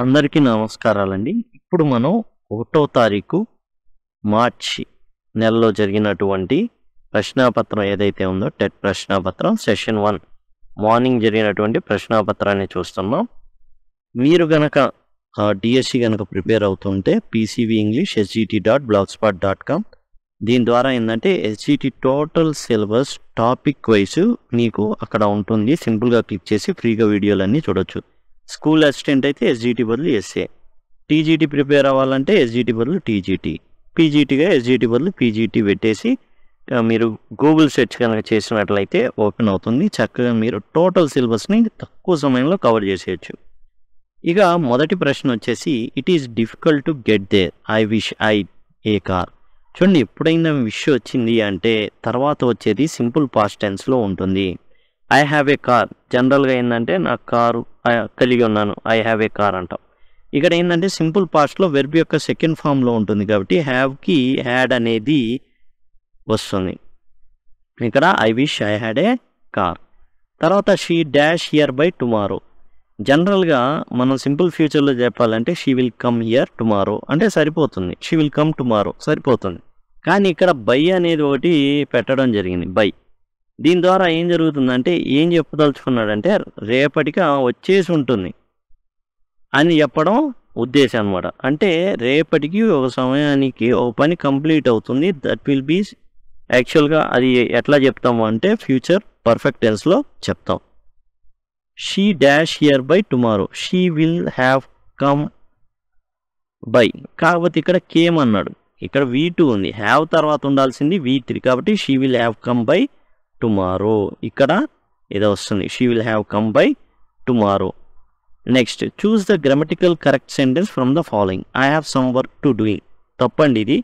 అందరికీ నమస్కారాలండి. ఇప్పుడు మనం 1వ తారీఖు మార్చి నెలలో జరిగినటువంటి ప్రశ్నాపత్రం ఏదైతే ఉందో టెట్ ప్రశ్నాపత్రం సెషన్ 1 మార్నింగ్ జరిగినటువంటి ప్రశ్నాపత్రాన్ని చూస్తున్నాం. మీరు గనక డిఎస్సి గనక ప్రిపేర్ అవుతుంటే పీసీవీ ఇంగ్లీష్ sgt.blogspot.com దీని ద్వారా ఏంటంటే SGT total syllabus topic wise మీకు అక్కడ ఉంటుంది. సింపుల్గా క్లిక్ చేసి ఫ్రీగా వీడియోలన్నీ చూడొచ్చు. స్కూల్ అసిస్టెంట్ అయితే ఎస్జిటి బదులు ఎస్ఏ, టీజీటీ ప్రిపేర్ అవ్వాలంటే ఎస్జిటి బదులు టీజీటీ, పీజీటీగా ఎస్జిటి బదులు పీజీటీ పెట్టేసి మీరు గూగుల్ సెర్చ్ కనుక చేసినట్లయితే ఓపెన్ అవుతుంది. చక్కగా మీరు టోటల్ సిలబస్ని తక్కువ సమయంలో కవర్ చేసేయచ్చు. ఇక మొదటి ప్రశ్న వచ్చేసి it is difficult to get there, I wish I a car. చూడండి, ఎప్పుడైనా విష్ వచ్చింది అంటే తర్వాత వచ్చేది సింపుల్ పాస్ట్ టెన్స్లో ఉంటుంది. ఐ హ్యావ్ ఏ కార్ జనరల్గా ఏంటంటే నాకు కారు కలిగి ఉన్నాను, ఐ హ్యావ్ ఏ కార్ అంటాం. ఇక్కడ ఏంటంటే సింపుల్ పాస్ట్లో వెర్బ్ యొక్క సెకండ్ ఫామ్లో ఉంటుంది కాబట్టి హ్యావ్కి హ్యాడ్ అనేది వస్తుంది. ఇక్కడ I wish I had a car. తర్వాత she dash here by tomorrow. జనరల్గా మనం సింపుల్ ఫ్యూచర్లో చెప్పాలంటే she will come here tomorrow అంటే సరిపోతుంది, షీ విల్ కమ్ టుమారో సరిపోతుంది. కానీ ఇక్కడ బై అనేది ఒకటి పెట్టడం జరిగింది, బై. దీని ద్వారా ఏం జరుగుతుందంటే ఏం చెప్పదలుచుకున్నాడంటే రేపటికి వచ్చేసి ఉంటుంది అని చెప్పడం ఉద్దేశం అనమాట. అంటే రేపటికి ఒక సమయానికి ఒక పని కంప్లీట్ అవుతుంది. దట్ విల్ బీ యాక్చువల్గా అది ఎట్లా చెప్తాము అంటే ఫ్యూచర్ పర్ఫెక్ట్ టెన్స్లో చెప్తాం. She dash here by tomorrow, she will have come by. కాకపోతే ఇక్కడ కేమ్ అన్నాడు, ఇక్కడ V2 ఉంది, హ్యావ్ తర్వాత ఉండాల్సింది V3 కాబట్టి she will have come by tomorrow. ఇక్కడ ఏదో వస్తుంది, she will have come by tomorrow. Next choose the grammatical correct sentence from the following. I have some work to doing. తప్పండి, ఇది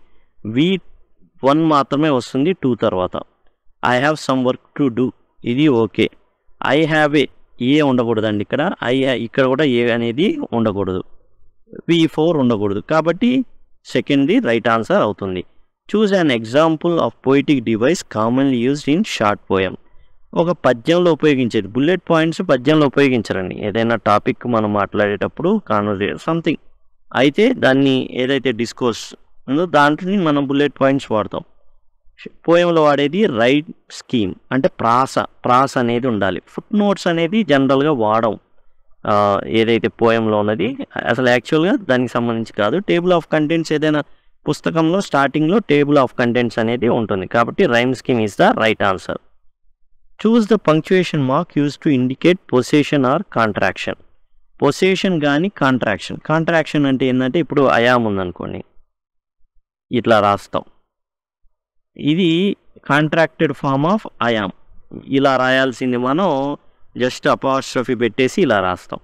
V1 మాత్రమే వస్తుంది 2 తర్వాత. I have some work to do ఇది okay. I have a ఉండకూడదండి ఇక్కడ, ఇక్కడ కూడా ఏ అనేది ఉండకూడదు, V4 ఉండకూడదు కాబట్టి సెకండ్ది రైట్ ఆన్సర్ అవుతుంది. Choose an example of poetic device commonly used in short poem. ఒక పద్యంలో ఉపయోగించేది, బుల్లెట్ పాయింట్స్ పద్యంలో ఉపయోగించరండి. ఏదైనా టాపిక్ మనం మాట్లాడేటప్పుడు కాన్వర్సేషన్ సంథింగ్ అయితే దాన్ని ఏదైతే డిస్కోర్స్ ఉందో దాంట్లో మనం బుల్లెట్ పాయింట్స్ వాడతాం. పోయంలో వాడేది రైట్ స్కీమ్ అంటే ప్రాస అనేది ఉండాలి. ఫుట్ నోట్స్ అనేది జనరల్గా వాడం. ఏదైతే పోయంలో ఉన్నది అసలు యాక్చువల్గా దానికి సంబంధించి కాదు. టేబుల్ ఆఫ్ కంటెంట్స్ ఏదైనా పుస్తకంలో స్టార్టింగ్లో టేబుల్ ఆఫ్ కంటెంట్స్ అనేది ఉంటుంది కాబట్టి rhyme scheme is the right answer. Choose the punctuation mark use to indicate possession or contraction. Possession కానీ కాంట్రాక్షన్ అంటే ఏంటంటే ఇప్పుడు అయామ్ ఉందనుకోండి, ఇట్లా రాస్తాం, ఇది కాంట్రాక్టెడ్ ఫామ్ ఆఫ్ అయామ్. ఇలా రాయాల్సింది మనం జస్ట్ అపాస్ట్రఫీ పెట్టేసి ఇలా రాస్తాం.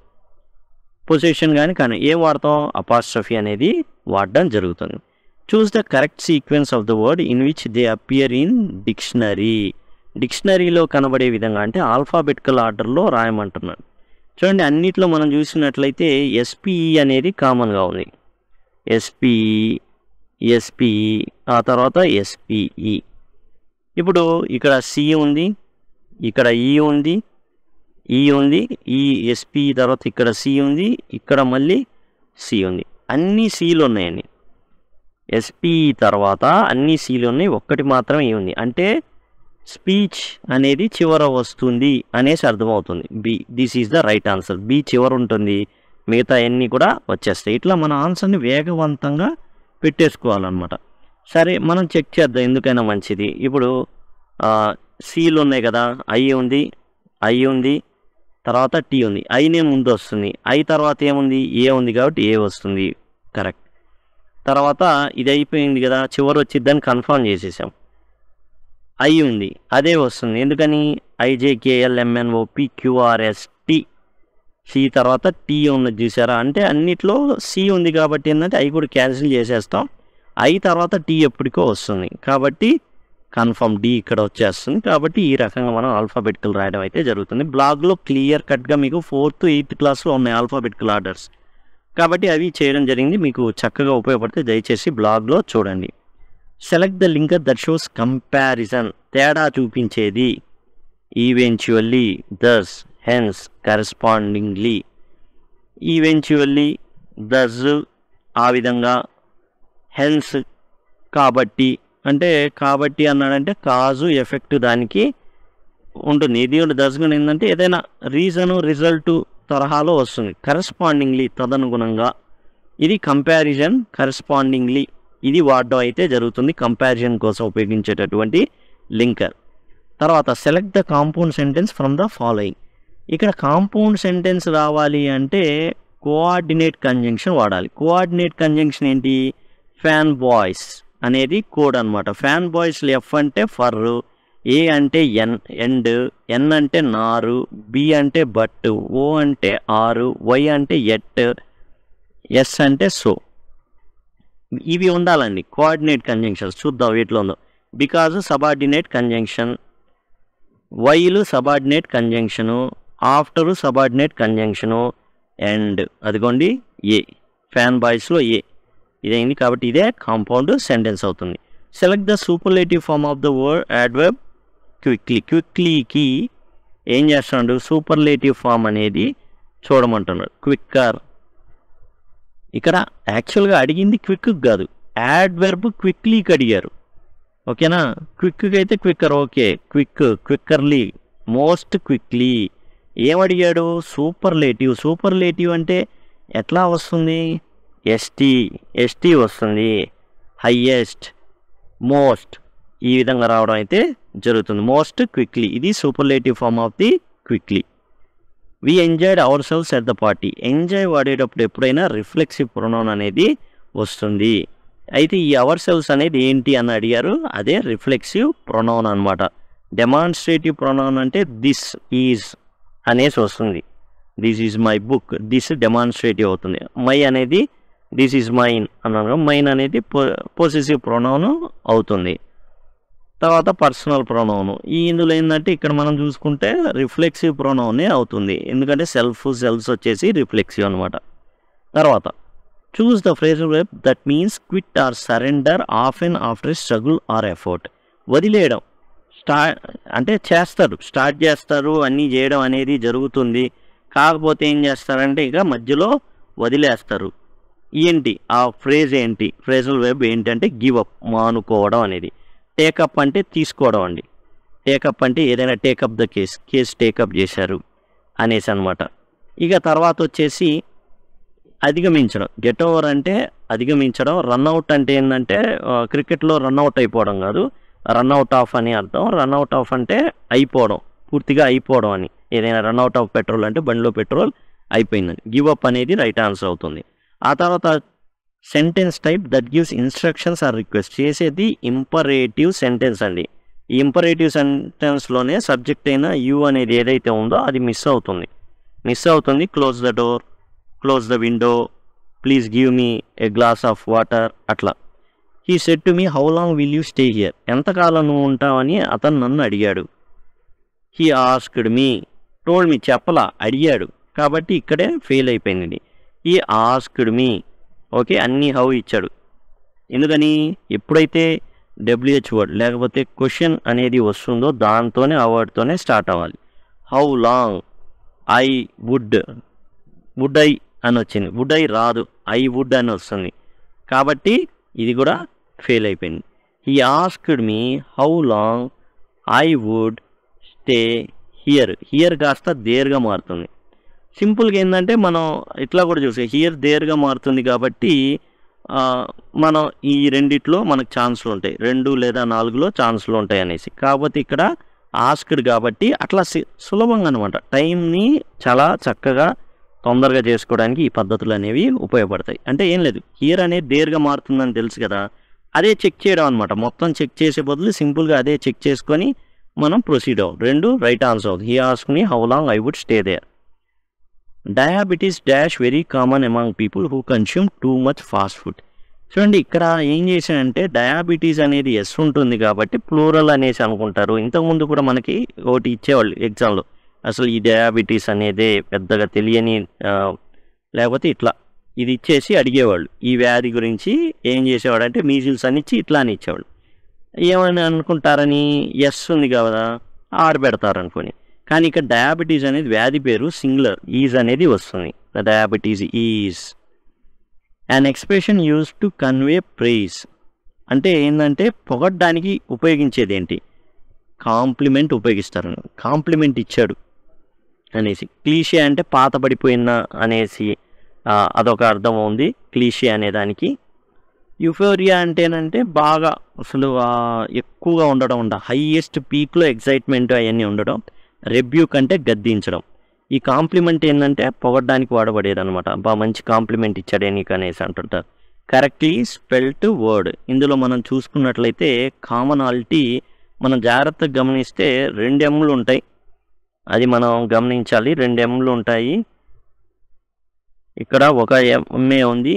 పొజిషన్ కానీ ఏం వాడతాం, అపాస్ట్రఫీ అనేది వాడడం జరుగుతుంది. Choose the correct sequence of the word in which they appear in dictionary. డిక్షనరీలో కనబడే విధంగా అంటే ఆల్ఫాబెటికల్ ఆర్డర్లో రాయమంటున్నాడు. చూడండి, అన్నిట్లో మనం చూసినట్లయితే ఎస్పిఈ అనేది కామన్గా ఉంది. ఎస్పిఈ ఆ తర్వాత ఎస్పిఈ. ఇప్పుడు ఇక్కడ సి ఉంది, ఇక్కడ ఈ ఉంది, ఈ ఎస్పి తర్వాత ఇక్కడ సి ఉంది, ఇక్కడ మళ్ళీ సి ఉంది. అన్ని సీలు ఉన్నాయండి. ఎస్పి తర్వాత అన్ని సీలు ఉన్నాయి, ఒక్కటి మాత్రమే ఈ ఉంది. అంటే స్పీచ్ అనేది చివర వస్తుంది అనేసి అర్థమవుతుంది. B, this is the right answer. B చివర ఉంటుంది, మిగతా అన్నీ కూడా వచ్చేస్తాయి. ఇట్లా మన ఆన్సర్ని వేగవంతంగా పెట్టేసుకోవాలన్నమాట. సరే, మనం చెక్ చేద్దాం ఎందుకైనా మంచిది. ఇప్పుడు సీలు ఉన్నాయి కదా, ఐ ఉంది తర్వాత టీ ఉంది, ఐనే ముందు వస్తుంది, ఐ తర్వాత ఏముంది, ఏ ఉంది కాబట్టి ఏ వస్తుంది కరెక్ట్. తర్వాత ఇది అయిపోయింది కదా, చివరి వచ్చిద్దని కన్ఫర్మ్ చేసేసాం. ఐ ఉంది, అదే వస్తుంది, ఎందుకని IJKLMNOPQRST. సి తర్వాత టీ ఉన్నది చూసారా, అంటే అన్నిట్లో సి ఉంది కాబట్టి ఏంటంటే ఐ కూడా క్యాన్సిల్ చేసేస్తాం. ఐ తర్వాత టీ ఎప్పటికో వస్తుంది కాబట్టి కన్ఫర్మ్ డి ఇక్కడ వచ్చేస్తుంది. కాబట్టి ఈ రకంగా మనం ఆల్ఫాబెటికల్ రాయడం అయితే జరుగుతుంది. బ్లాగ్లో క్లియర్ కట్గా మీకు 4th 8th క్లాస్లో ఉన్నాయి ఆల్ఫాబెటికల్ ఆర్డర్స్ కాబట్టి అవి చేయడం జరిగింది. మీకు చక్కగా ఉపయోగపడితే దయచేసి బ్లాగ్లో చూడండి. Select the link that shows comparison, తేడా చూపించేది. Eventually, thus, hence, correspondingly. Eventually, does ఆ విధంగా, హెన్స్ కాబట్టి, అంటే కాబట్టి అన్నాడంటే కాజు ఎఫెక్ట్ దానికి ఉంటుంది. ఇది దశగుణం ఏంటంటే ఏదైనా రీజను రిజల్ట్ తరహాలో వస్తుంది. కరెస్పాండింగ్లీ తదనుగుణంగా, ఇది కంపారిజన్ కరెస్పాండింగ్లీ ఇది వాడడం అయితే జరుగుతుంది కంపారిజన్ కోసం ఉపయోగించేటటువంటి లింకర్. తర్వాత select the compound sentence from the following. ఇక్కడ కాంపౌండ్ సెంటెన్స్ రావాలి అంటే కోఆర్డినేట్ కంజంక్షన్ వాడాలి. కోఆర్డినేట్ కంజంక్షన్ ఏంటి? ఫ్యాన్ బాయ్స్ అనేది కోడ్ అనమాట. ఫ్యాన్ బాయ్స్లో ఎఫ్ అంటే ఫర్, ఏ అంటే ఎండ్, ఎన్ అంటే నారు, బి అంటే బట్, ఓ అంటే ఆరు, వై అంటే ఎట్, ఎస్ అంటే సో. ఇవి ఉండాలండి కోఆర్డినేట్ కంజంక్షన్స్. చూద్దాం వీటిలో ఉందో. Because subordinate conjunction, while subordinate conjunction, after subordinate conjunction, and అదిగోండి ఏ, ఫ్యాన్ బాయ్స్లో ఏ ఇదైంది కాబట్టి ఇదే కాంపౌండ్ సెంటెన్స్ అవుతుంది. Select the superlative form of the word adverb quickly. క్విక్లీకి ఏం చేస్తున్నాడు? సూపర్లేటివ్ ఫామ్ అనేది చూడమంటున్నాడు. క్విక్కర్. ఇక్కడ యాక్చువల్గా అడిగింది క్విక్ కాదు, యాడ్వర్బ్ క్విక్లీకి అడిగారు. ఓకేనా? క్విక్కి అయితే quicker okay. Quickerly, most quickly. ఏమడిగాడు? సూపర్లేటివ్. సూపర్లేటివ్ అంటే ఎట్లా వస్తుంది? ఎస్టీ వస్తుంది. హయ్యెస్ట్, మోస్ట్ ఈ విధంగా రావడం అయితే జరుగుతుంది. మోస్ట్ క్విక్లీ ఇది superlative form of the quickly. We enjoyed our selves at the party. Enjoy వాడేటప్పుడు ఎప్పుడైనా రిఫ్లెక్సివ్ ప్రొనౌన్ అనేది వస్తుంది. అయితే ఈ అవర్ సెల్స్ అనేది ఏంటి అని అడిగారు. అదే రిఫ్లెక్సివ్ ప్రొనౌన్ అనమాట. డెమాన్స్ట్రేటివ్ ప్రొనౌన్ అంటే దిస్ ఈజ్ అనేసి వస్తుంది. This is my book, this demonstrative అవుతుంది. మై అనేది దిస్ ఈజ్ మైన్ అన్నాను. మైన్ అనేది పొసెసివ్ ప్రొనౌన్ అవుతుంది. తర్వాత పర్సనల్ ప్రొనౌన్. ఇందులో ఏంటంటే ఇక్కడ మనం చూసుకుంటే రిఫ్లెక్సివ్ ప్రొనౌనే అవుతుంది. ఎందుకంటే సెల్స్ వచ్చేసి రిఫ్లెక్సివ్ అనమాట. తర్వాత choose the phrasal verb that means quit or surrender often after struggle or effort. వదిలేయడం అంటే చేస్తారు, స్టార్ట్ చేస్తారు, అన్నీ చేయడం అనేది జరుగుతుంది. కాకపోతే ఏం చేస్తారంటే ఇక మధ్యలో వదిలేస్తారు. ఏంటి ఆ ఫ్రేజ్ ఏంటి? ఫ్రేజల్ వెర్బ్ ఏంటంటే గివ్ అప్, మానుకోవడం అనేది. టేకప్ అంటే తీసుకోవడం అండి. టేకప్ అంటే ఏదైనా టేకప్ ద కేస్ టేకప్ చేశారు అనేసి అనమాట. ఇక తర్వాత వచ్చేసి అధిగమించడం. గెట్ ఓవర్ అంటే అధిగమించడం. రన్అవుట్ అంటే ఏంటంటే క్రికెట్లో రన్అవుట్ అయిపోవడం కాదు, రన్అవుట్ ఆఫ్ అని అర్థం. రన్అవుట్ ఆఫ్ అంటే అయిపోవడం, పూర్తిగా అయిపోవడం అని. ఏదైనా రన్అవుట్ ఆఫ్ పెట్రోల్ అంటే బండిలో పెట్రోల్ అయిపోయిందని. గివ్ అప్ అనేది రైట్ ఆన్సర్ అవుతుంది. ఆ తర్వాత sentence type that gives instructions or request. చేసేది ఇంపరేటివ్ సెంటెన్స్ అండి. ఈ ఇంపరేటివ్ సెంటెన్స్లోనే సబ్జెక్ట్ అయిన యూ అనేది ఏదైతే ఉందో అది మిస్ అవుతుంది. Close the door, close the window, please give me a glass of water అట్లా. He said to me how long will you stay here. ఎంతకాలం నువ్వు ఉంటావని అతను నన్ను అడిగాడు. హీ ఆస్క్డ్ మీ, టోల్డ్ మీ చెప్పలా, అడిగాడు కాబట్టి ఇక్కడే ఫెయిల్ అయిపోయింది. హీ ఆస్క్డ్ మీ ఓకే, అన్నీ హౌ ఇచ్చాడు. ఎందుకని? ఎప్పుడైతే డబ్ల్యూహెచ్ వర్డ్ లేకపోతే క్వశ్చన్ అనేది వస్తుందో దాంతోనే ఆ వర్డ్తోనే స్టార్ట్ అవ్వాలి. How long, I would I అని వచ్చింది. వుడ్ ఐ రాదు, ఐ వుడ్ అని వస్తుంది. కాబట్టి ఇది కూడా ఫెయిల్ అయిపోయింది. He asked me how long I would stay here కాస్త దేర్గా మారుతుంది. సింపుల్గా ఏంటంటే మనం ఇట్లా కూడా చూసే హియర్ దేర్గా మారుతుంది కాబట్టి మనం ఈ రెండిట్లో మనకు ఛాన్స్లు ఉంటాయి, 2 లేదా 4లో ఛాన్స్లు ఉంటాయి అనేసి. కాకపోతే ఇక్కడ ఆస్క్డ్ కాబట్టి అట్లా సులభంగా అనమాట. టైంని చాలా చక్కగా తొందరగా చేసుకోవడానికి ఈ పద్ధతులు అనేవి ఉపయోగపడతాయి. అంటే ఏం లేదు, హియర్ అనేది దేర్గా మారుతుందని తెలుసు కదా, అదే చెక్ చేయడం అనమాట. మొత్తం చెక్ చేసే బదులు సింపుల్గా అదే చెక్ చేసుకొని మనం ప్రొసీడ్ అవ్వం. 2 రైట్ ఆన్సర్ అవుతుంది. He asked me how long I would stay there. Diabetes dash very common among people who consume too much fast food. చూడండి ఇక్కడ ఏం చేశానంటే డయాబెటీస్ అనేది ఎస్ ఉంటుంది కాబట్టి ప్లూరల్ అనేసి అనుకుంటారు. ఇంతకుముందు కూడా మనకి ఒకటి ఇచ్చేవాళ్ళు ఎగ్జామ్లో, అసలు ఈ డయాబెటీస్ అనేది పెద్దగా తెలియని లేకపోతే ఇట్లా ఇది ఇచ్చేసి అడిగేవాళ్ళు. ఈ వ్యాధి గురించి ఏం చేసేవాడు అంటే మీజిల్స్ అని ఇచ్చి ఇట్లా అని ఇచ్చేవాళ్ళు. ఏమని అనుకుంటారని ఎస్ ఉంది కదా ఆడబెడతారు అనుకొని. కానీ ఇక్కడ డయాబెటీస్ అనేది వ్యాధి పేరు సింగులర్, ఈజ్ అనేది వస్తుంది. The diabetes is an expression used to convey praise. అంటే ఏంటంటే పొగడ్డానికి ఉపయోగించేది ఏంటి? కాంప్లిమెంట్ ఉపయోగిస్తారు. కాంప్లిమెంట్ ఇచ్చాడు అనేసి. క్లీషే అంటే పాతబడిపోయిన అనేసి అదొక అర్థం ఉంది క్లీషే అనేదానికి. యుఫోరియా అంటేనంటే బాగా అసలు ఎక్కువగా ఉండడం, హైయెస్ట్ పీక్లో ఎగ్జైట్మెంట్ అవన్నీ ఉండడం. రెబ్యూక్ అంటే గద్దించడం. ఈ కాంప్లిమెంట్ ఏంటంటే పొగడ్డానికి వాడబడేది అనమాట. మంచి కాంప్లిమెంట్ ఇచ్చాడే నీకు అనేసి అంటుంటారు. Correctly spelt word. ఇందులో మనం చూసుకున్నట్లయితే కామనాలిటీ మనం జాగ్రత్తగా గమనిస్తే 2 M'లు ఉంటాయి. అది మనం గమనించాలి. 2 M'లు ఉంటాయి. ఇక్కడ ఒక MA ఉంది,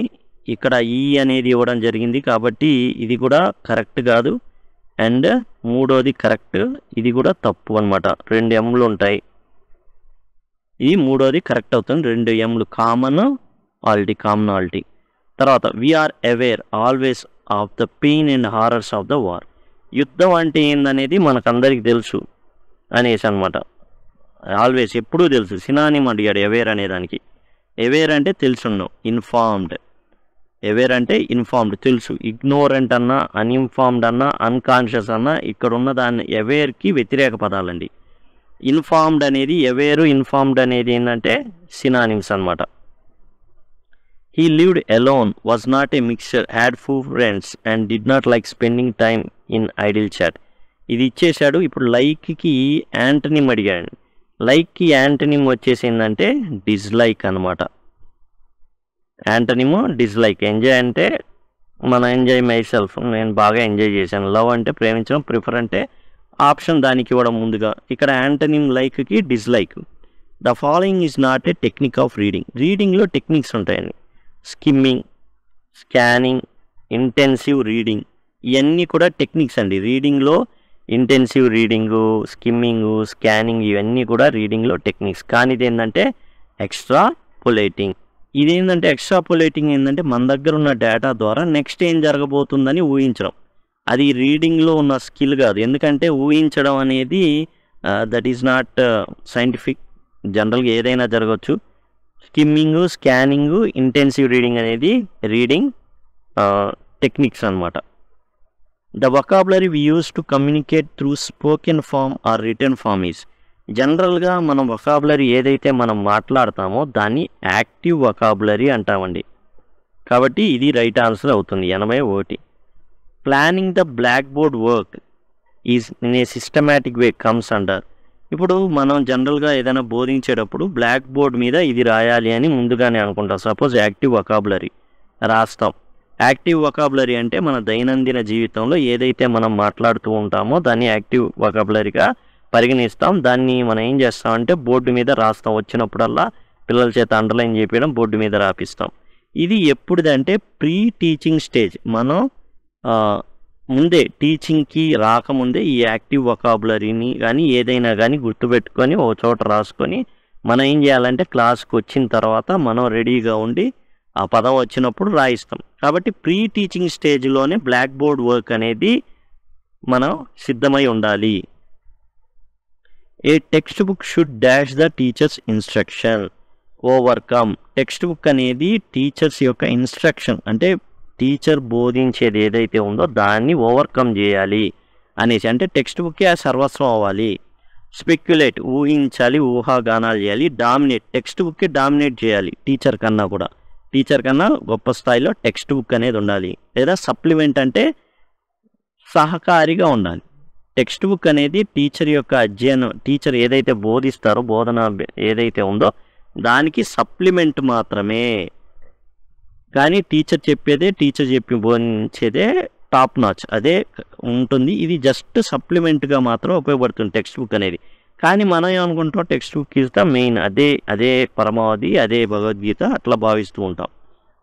ఇక్కడ ఈ అనేది ఇవ్వడం జరిగింది కాబట్టి ఇది కూడా కరెక్ట్ కాదు. అండ్ మూడోది కరెక్ట్, ఇది కూడా తప్పు అనమాట. 2 M'లు ఉంటాయి. ఇది మూడోది కరెక్ట్ అవుతుంది. 2 M'లు కామనాలిటీ. తర్వాత we are aware always of the pain and horrors of the war. యుద్ధం అంటే ఏందనేది మనకందరికి తెలుసు అనేసి అనమాట. ఆల్వేస్ ఎప్పుడూ తెలుసు. సినానిమ్ అడిగాడు అవేర్ అనేదానికి. అవేర్ అంటే తెలుసున్నావు. ఇన్ఫార్మ్డ్. అవేర్ అంటే ఇన్ఫార్మ్డ్ తెలుసు. ఇగ్నోరెంట్ అన్నా, అన్ఇన్ఫార్మ్డ్ అన్నా, అన్కాన్షియస్ అన్నా ఇక్కడ ఉన్న దాన్ని అవేర్కి వ్యతిరేక పదాలండి. ఇన్ఫార్మ్డ్ అనేది అవేరు, ఇన్ఫార్మ్డ్ అనేది ఏంటంటే సినానిమ్స్ అనమాట. He lived alone, was not a mixture, had few friends and did not like spending time in idle chat. ఇది ఇచ్చేశాడు. ఇప్పుడు లైక్కి యాంటనిమ్ అడిగాడు. లైక్కి యాంటనిమ్ వచ్చేసి ఏంటంటే డిస్లైక్ అనమాట. Antonym dislike. ఎంజాయ్ అంటే మన ఎంజాయ్ మై సెల్ఫ్, నేను బాగా ఎంజాయ్ చేశాను. లవ్ అంటే ప్రేమించడం, ప్రిఫర్ అంటే ఆప్షన్ దానికి ఇవ్వడం ముందుగా. ఇక్కడ యాంటనిమ్ లైక్కి dislike. The following is not a technique of reading. రీడింగ్లో టెక్నిక్స్ ఉంటాయండి. స్కిమ్మింగ్, స్కానింగ్, ఇంటెన్సివ్ రీడింగ్, ఇవన్నీ కూడా టెక్నిక్స్ అండి. రీడింగ్లో ఇంటెన్సివ్ రీడింగు, స్కిమ్మింగు, స్కానింగ్ ఇవన్నీ కూడా రీడింగ్లో టెక్నిక్స్. కానీ ఇది ఏంటంటే ఎక్స్ట్రాపులేటింగ్. ఇదేంటంటే ఎక్స్ట్రాపులేటింగ్ ఏంటంటే మన దగ్గర ఉన్న డేటా ద్వారా నెక్స్ట్ ఏం జరగబోతుందని ఊహించడం. అది రీడింగ్లో ఉన్న స్కిల్ కాదు. ఎందుకంటే ఊహించడం అనేది దట్ ఈజ్ నాట్ సైంటిఫిక్. జనరల్గా ఏదైనా జరగవచ్చు. స్కిమ్మింగ్, స్కానింగ్, ఇంటెన్సివ్ రీడింగ్ అనేది రీడింగ్ టెక్నిక్స్ అనమాట. The vocabulary we use to communicate through spoken form or written form is. జనరల్గా మనం వొకాబులరీ ఏదైతే మనం మాట్లాడతామో దాన్ని యాక్టివ్ వొకాబులరీ అంటామండి. కాబట్టి ఇది రైట్ ఆన్సర్ అవుతుంది. 81. Planning the black board work is in a systematic way comes under. ఇప్పుడు మనం జనరల్గా ఏదైనా బోధించేటప్పుడు బ్లాక్ బోర్డ్ మీద ఇది రాయాలి అని ముందుగానే అనుకుంటాం. సపోజ్ యాక్టివ్ వొకాబులరీ రాస్తాం. యాక్టివ్ వొకాబులరీ అంటే మన దైనందిన జీవితంలో ఏదైతే మనం మాట్లాడుతూ ఉంటామో దాన్ని యాక్టివ్ వొకాబులరీగా పరిగణిస్తాం. దాన్ని మనం ఏం చేస్తామంటే బోర్డు మీద రాస్తాం. వచ్చినప్పుడల్లా పిల్లల చేత అండర్లైన్ చేయడం, బోర్డు మీద రాపిస్తాం. ఇది ఎప్పుడుదంటే ప్రీ టీచింగ్ స్టేజ్. మనం ముందే టీచింగ్కి రాకముందే ఈ యాక్టివ్ వొకాబులరీని కానీ ఏదైనా కానీ గుర్తుపెట్టుకొని ఓ చోట రాసుకొని మనం ఏం చేయాలంటే క్లాస్కి వచ్చిన తర్వాత మనం రెడీగా ఉండి ఆ పదం వచ్చినప్పుడు రాయిస్తాం. కాబట్టి ప్రీ టీచింగ్ స్టేజ్లోనే బ్లాక్ బోర్డ్ వర్క్ అనేది మనం సిద్ధమై ఉండాలి. A text book should dash the teacher's instruction overcome. Text book అనేది టీచర్స్ యొక్క ఇన్స్ట్రక్షన్ అంటే టీచర్ బోధించేది ఏదైతే ఉందో దాన్ని ఓవర్కమ్ చేయాలి అనేసి. అంటే టెక్స్ట్ బుక్కే సర్వస్వం అవ్వాలి. స్పెక్యులేట్ ఊహించాలి, ఊహాగానాలు చేయాలి. డామినేట్ టెక్స్ట్ బుక్కే డామినేట్ చేయాలి. టీచర్ కన్నా గొప్ప స్థాయిలో టెక్స్ట్ బుక్ అనేది ఉండాలి. లేదా సప్లిమెంట్ అంటే సహకారిగా ఉండాలి. టెక్స్ట్ బుక్ అనేది టీచర్ యొక్క అధ్యయనం, టీచర్ ఏదైతే బోధిస్తారో బోధన ఏదైతే ఉందో దానికి సప్లిమెంట్ మాత్రమే. కానీ టీచర్ చెప్పి బోధించేదే టాప్ నాచ్ అదే ఉంటుంది. ఇది జస్ట్ సప్లిమెంట్గా మాత్రం ఉపయోగపడుతుంది టెక్స్ట్ బుక్ అనేది. కానీ మనం ఏమనుకుంటాం, text book is the main, అదే పరమావధి, అదే భగవద్గీత అట్లా భావిస్తూ ఉంటాం.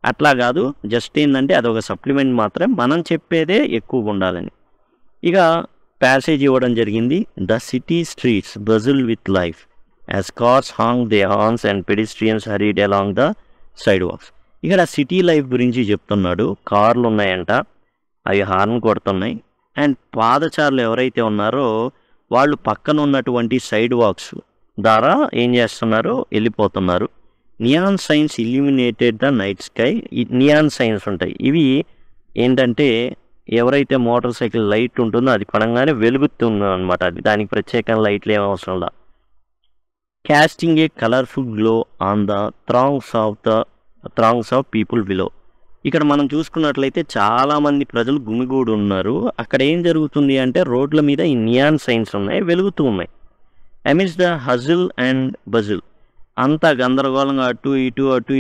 అట్లా కాదు, జస్ట్ ఏంటంటే అదొక సప్లిమెంట్ మాత్రమే, మనం చెప్పేదే ఎక్కువగా ఉండాలని. ఇక ప్యాసేజ్ ఇవ్వడం జరిగింది. The city streets bustle with life as cars honk their horns and pedestrians hurried along the sidewalks. ఇక్కడ సిటీ లైఫ్ గురించి చెప్తున్నాడు. కార్లు ఉన్నాయంట, అవి హార్న్ కొడుతున్నాయి. అండ్ పాదచారులు ఎవరైతే ఉన్నారో వాళ్ళు పక్కన ఉన్నటువంటి సైడ్ వాక్స్ ద్వారా ఏం చేస్తున్నారు, వెళ్ళిపోతున్నారు. Neon science illuminated the night sky. Neon science ఉంటాయి, ఇవి ఏంటంటే ఎవరైతే మోటార్ సైకిల్ లైట్ ఉంటుందో అది పడంగానే వెలుగుతుంది అనమాట. అది దానికి ప్రత్యేకంగా లైట్లు ఏం అవసరం లేదు. casting a colorful glow on the throngs of people below. ఇక్కడ మనం చూసుకున్నట్లయితే చాలామంది ప్రజలు గుమిగూడు ఉన్నారు. అక్కడ ఏం జరుగుతుంది అంటే రోడ్ల మీద ఈ నియాన్ సైన్స్ ఉన్నాయి, వెలుగుతూ ఉన్నాయి. అమిడ్స్ ద హజిల్ అండ్ బజిల్, అంతా గందరగోళంగా అటు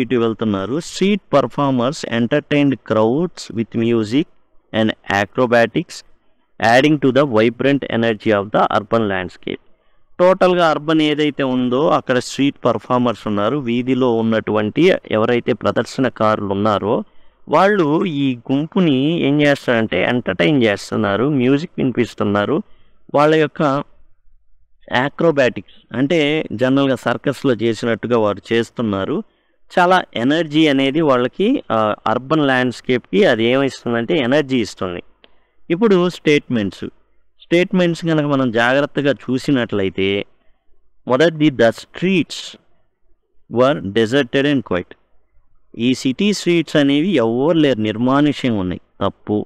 ఇటు వెళ్తున్నారు. Street performers entertained crowds with music and acrobatics adding to the vibrant energy of the urban landscape. టోటల్గా అర్బన్ ఏదైతే ఉందో అక్కడ స్ట్రీట్ పర్ఫార్మర్స్ ఉన్నారు, వీధిలో ఉన్నటువంటి ఎవరైతే ప్రదర్శనకారులు ఉన్నారో వాళ్ళు ఈ గుంపుని ఏం చేస్తారంటే ఎంటర్టైన్ చేస్తున్నారు, మ్యూజిక్ వినిపిస్తున్నారు. వాళ్ళ యొక్క యాక్రోబాటిక్స్ అంటే జనరల్గా సర్కస్లో చేసినట్టుగా వారు చేస్తున్నారు. చాలా ఎనర్జీ అనేది వాళ్ళకి అర్బన్ ల్యాండ్స్కేప్కి అది ఏమిస్తుందంటే ఎనర్జీ ఇస్తుంది. ఇప్పుడు స్టేట్మెంట్స్ కనుక మనం జాగ్రత్తగా చూసినట్లయితే మొదటిది the streets were deserted and quiet. ఈ సిటీ స్ట్రీట్స్ అనేవి ఎవరు లేరు, నిర్మానుష్యంగా ఉన్నాయి. తప్పు.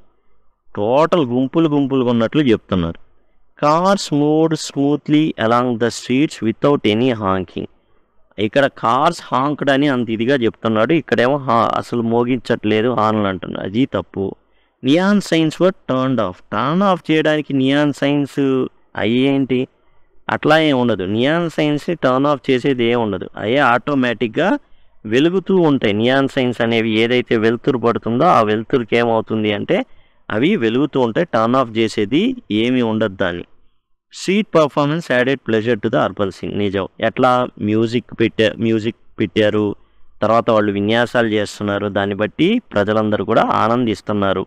టోటల్ గుంపులుగా ఉన్నట్లు చెప్తున్నారు. Cars moved smoothly along the streets without any Hawking. ఇక్కడ కార్స్ హాంక్డ్ అని అంత ఇదిగా చెప్తున్నాడు, ఇక్కడేమో అసలు మోగించట్లేదు హార్న్లు అంటున్నారు, అది తప్పు. నియాన్ సైన్స్ వర్ టర్న్ ఆఫ్ చేయడానికి నియాన్ సైన్స్ అయ్యేంటి అట్లా ఏం ఉండదు. నియాన్ సైన్స్ని టర్న్ ఆఫ్ చేసేది ఏం ఉండదు, అయ్యే ఆటోమేటిక్గా వెలుగుతూ ఉంటాయి. నియాన్ సైన్స్ అనేవి ఏదైతే వెలుతురు పడుతుందో ఆ వెలుతురుకి ఏమవుతుంది అంటే అవి వెలుగుతూ ఉంటాయి, టర్న్ ఆఫ్ చేసేది ఏమీ ఉండదు దాన్ని. Street performance added pleasure to the urban scene. నిజం. ఎట్లా మ్యూజిక్ పెట్టారు, తర్వాత వాళ్ళు విన్యాసాలు చేస్తున్నారు, దాన్ని బట్టి ప్రజలందరూ కూడా ఆనందిస్తున్నారు.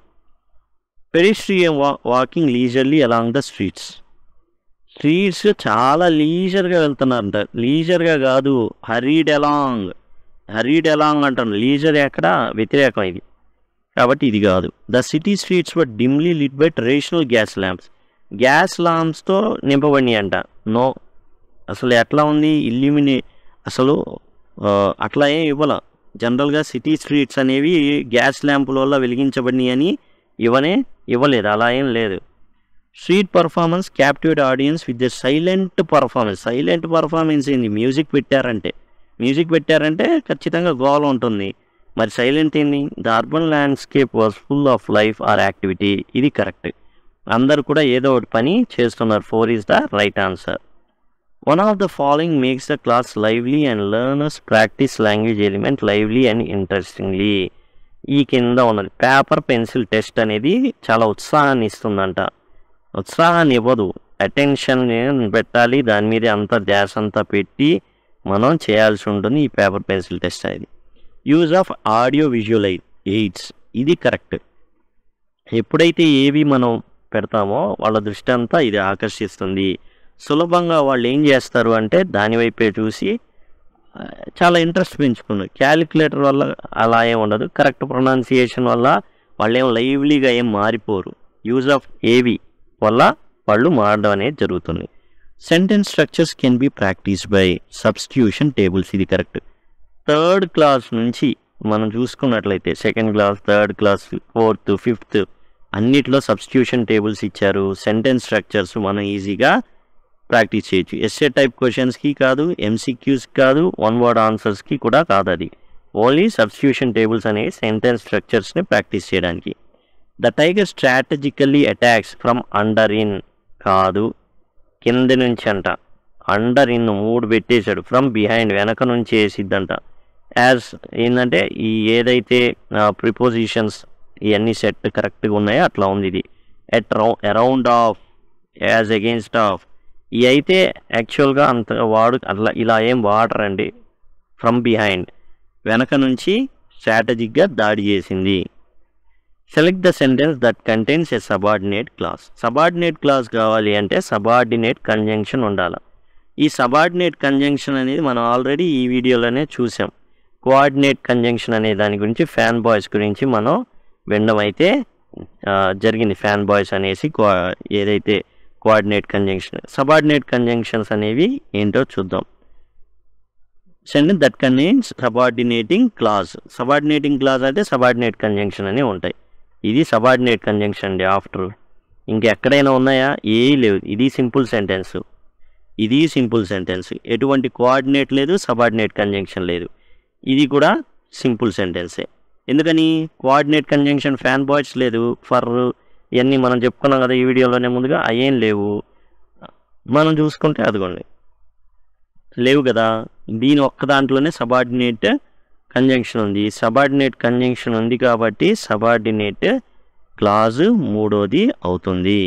Pedestrian walking leisurely along the streets చాలా లీజర్గా వెళ్తున్నారంట. లీజర్గా కాదు, హరీడ్ అలాంగ్ అంటాను. లీజర్ ఎక్కడ వ్యతిరేకం ఇది, కాబట్టి ఇది కాదు. The city streets were dimly lit by traditional gas ల్యాంప్స్తో నింపబడినాయి అంట. నో, అసలు ఎట్లా ఉంది అసలు అట్లా ఏం ఇవ్వాల. జనరల్గా సిటీ స్ట్రీట్స్ అనేవి గ్యాస్ ల్యాంపుల వల్ల వెలిగించబడినాయి అని ఇవ్వలేదు, అలా ఏం లేదు. Street performance captivate audience with the silent performance ఏంది? మ్యూజిక్ పెట్టారంటే ఖచ్చితంగా గోల ఉంటుంది. మరి సైలెంట్ ఏంది? The urban landscape was full of life or activity. ఇది కరెక్ట్. అందరు కూడా ఏదో ఒకటి పని చేస్తున్నారు. 4 is the right answer. One of the following makes the class lively and learners practice language element lively and interestingly. ఈ కింద ఉన్నది పేపర్ పెన్సిల్ టెస్ట్ అనేది చాలా ఉత్సాహాన్ని ఇస్తుందంట. ఉత్సాహాన్ని ఇవ్వదు, అటెన్షన్ పెట్టాలి, దాని మీద అంత ధ్యాస అంతా పెట్టి మనం చేయాల్సి ఉంటుంది ఈ పేపర్ పెన్సిల్ టెస్ట్ అనేది. Use of audio visual AIDS. ఇది కరెక్ట్. ఎప్పుడైతే ఏవి మనం పెడతామో వాళ్ళ దృష్టి అంతా ఇది ఆకర్షిస్తుంది. సులభంగా వాళ్ళు ఏం చేస్తారు అంటే దానివైపే చూసి చాలా ఇంట్రెస్ట్ పెంచుకున్నారు. క్యాలిక్యులేటర్ వల్ల అలా ఏం ఉండదు, కరెక్ట్ ప్రొనౌన్సియేషన్ వల్ల వాళ్ళు ఏం లైవ్లీగా ఏం మారిపోరు. యూజ్ ఆఫ్ ఏవి వల్ల వాళ్ళు మారడం అనేది జరుగుతుంది. Sentence structures can be practice by substitution tables. ఇది కరెక్ట్. 3rd క్లాస్ నుంచి మనం చూసుకున్నట్లయితే 2nd class, 3rd class, 4th, 5th అన్నిట్లో సబ్స్టిట్యూషన్ టేబుల్స్ ఇచ్చారు. సెంటెన్స్ స్ట్రక్చర్స్ మనం ఈజీగా ప్రాక్టీస్ చేయొచ్చు. ఎస్ఏ టైప్ క్వశ్చన్స్కి కాదు, ఎంసీక్యూస్కి కాదు, 1 వర్డ్ ఆన్సర్స్కి కూడా కాదు. అది ఓన్లీ సబ్స్టిట్యూషన్ టేబుల్స్ అనేవి సెంటెన్స్ స్ట్రక్చర్స్ని ప్రాక్టీస్ చేయడానికి. The tiger strategically attacks from under in కాదు, కింద నుంచి అంట. అండర్ ఇన్ 3 పెట్టేశాడు, ఫ్రమ్ బిహైండ్ వెనక నుంచి వేసిద్దంట. యాజ్ ఏంటంటే ఈ ఏదైతే ప్రిపోజిషన్స్ ఇవన్నీ సెట్ కరెక్ట్గా ఉన్నాయో అట్లా ఉంది ఇది. Around of, as against of, ఇవి అయితే యాక్చువల్గా అంత అట్లా ఇలా ఏం వాడరండి. ఫ్రమ్ బిహైండ్ వెనక నుంచి స్ట్రాటజిక్గా దాడి చేసింది. Select the sentence that contains a subordinate class. Subordinate class కావాలి అంటే సబార్డినేట్ కంజంక్షన్ ఉండాలి. ఈ సబార్డినేట్ కంజంక్షన్ అనేది మనం ఆల్రెడీ ఈ వీడియోలోనే చూసాం. కోఆర్డినేట్ కంజంక్షన్ అనే దాని గురించి, ఫ్యాన్ బాయ్స్ గురించి మనం వినడం అయితే జరిగింది. ఫ్యాన్ బాయ్స్ అనేసి ఏదైతే కోఆర్డినేట్ కంజంక్షన్, సబార్డినేట్ కంజంక్షన్స్ అనేవి ఏంటో చూద్దాం. Sentence that contains subordinating clause. Subordinating clause అంటే సబార్డినేట్ కంజంక్షన్ అని ఉంటాయి. ఇది సబార్డినేట్ కంజంక్షన్ అండి. ఆఫ్టర్ ఇంకెక్కడైనా ఉన్నాయా? ఏ లేవు. ఇది సింపుల్ సెంటెన్స్, ఇది సింపుల్ సెంటెన్స్, ఎటువంటి కోఆర్డినేట్ లేదు, సబార్డినేట్ కంజంక్షన్ లేదు. ఇది కూడా సింపుల్ సెంటెన్సే. ఎందుకని? కోఆర్డినేట్ కంజంక్షన్, ఫ్యాన్ బాయ్స్ లేదు, ఫర్ ఇవన్నీ మనం చెప్పుకున్నాం కదా ఈ వీడియోలోనే ముందుగా, అయ్యేం లేవు. మనం చూసుకుంటే అదిగోండి లేవు కదా. దీని ఒక్క దాంట్లోనే సబార్డినేట్ కంజంక్షన్ ఉంది. సబార్డినేట్ కంజంక్షన్ ఉంది కాబట్టి సబార్డినేట్ క్లాజ్ మూడోది అవుతుంది.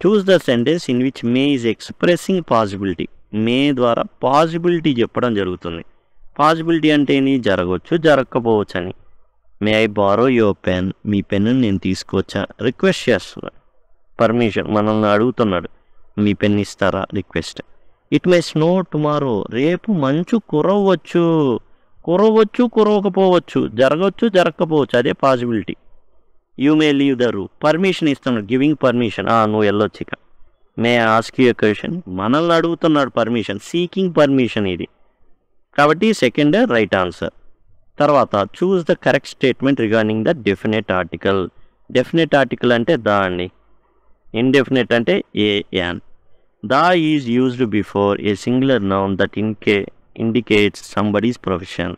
Choose the sentence in which may is expressing possibility. May ద్వారా పాసిబిలిటీ చెప్పడం జరుగుతుంది. పాసిబిలిటీ అంటే ఏంటి? జరగవచ్చు, జరగకపోవచ్చు అని. May I borrow your pen, మీ పెన్ను నేను తీసుకోవచ్చా? రిక్వెస్ట్ చేస్తున్నాడు, పర్మిషన్ మనల్ని అడుగుతున్నాడు, మీ పెన్ ఇస్తారా? Request. It may snow tomorrow, రేపు మంచు కురవచ్చు. కురవచ్చు, కురవకపోవచ్చు, జరగవచ్చు, జరగకపోవచ్చు, అదే possibility. You may leave the room, permission ఇస్తున్నాడు, గివింగ్ పర్మిషన్. నువ్వు వెళ్ళొచ్చు ఇక. మే ఆస్క్ యూ క్వశ్చన్, మనల్ని అడుగుతున్నాడు పర్మిషన్, సీకింగ్ పర్మిషన్ ఇది. కాబట్టి సెకండ్ రైట్ ఆన్సర్. తర్వాత choose the correct statement regarding the definite article. Definite article అంటే ద అండి, ఇండెఫినెట్ అంటే a an. The is used before a singular noun that indicates somebody's profession.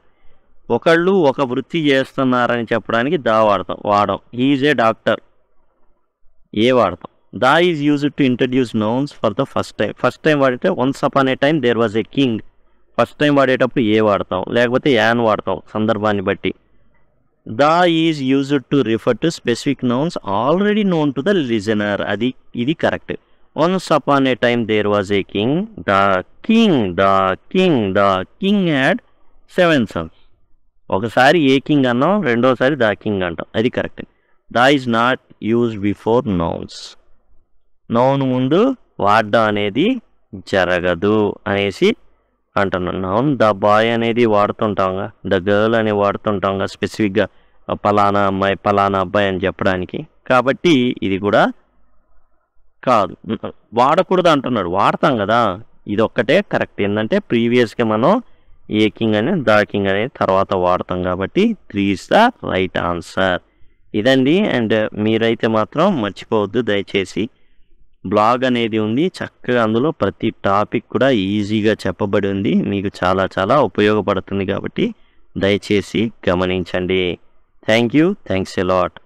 ఒకళ్ళు ఒక వృత్తి చేస్తున్నారని చెప్పడానికి ద వాడడం. ఈజ్ ఏ డాక్టర్, ఏ వాడతాం. The is used to introduce nouns for the first time. First time వాడితే once upon a time there was a king. First time వాడేటప్పుడు a వాడతాం, లేకపోతే యాన్ వాడతాం సందర్భాన్ని బట్టి. The is used to refer to specific nouns already known to the listener. ఇది correct. Once upon a time there was a king. The king had 7 sons. ఒకసారి a king అన్నాం, రెండోసారి ద కింగ్ అంటాం, అది correct. The is not use before nouns. Noun ముందు వాడడం అనేది జరగదు అనేసి అంటున్నాను. నౌన్ ద బాయ్ అనేది వాడుతుంటాంగా, ద గర్ల్ అని వాడుతుంటాంగా స్పెసిఫిక్గా పలానా అమ్మాయి పలానా అబ్బాయి అని చెప్పడానికి. కాబట్టి ఇది కూడా కాదు, వాడకూడదు అంటున్నాడు, వాడతాం కదా. ఇది ఒక్కటే కరెక్ట్. ఏంటంటే ప్రీవియస్గా మనం ఏ కింగ్ అని ద కింగ్ అనేది తర్వాత వాడతాం కాబట్టి 3 is ద రైట్ ఆన్సర్. ఇదండి. అండ్ మీరైతే మాత్రం మర్చిపోవద్దు దయచేసి, బ్లాగ్ అనేది ఉంది చక్కగా, అందులో ప్రతి టాపిక్ కూడా ఈజీగా చెప్పబడి ఉంది, మీకు చాలా చాలా ఉపయోగపడుతుంది కాబట్టి దయచేసి గమనించండి. Thanks a lot.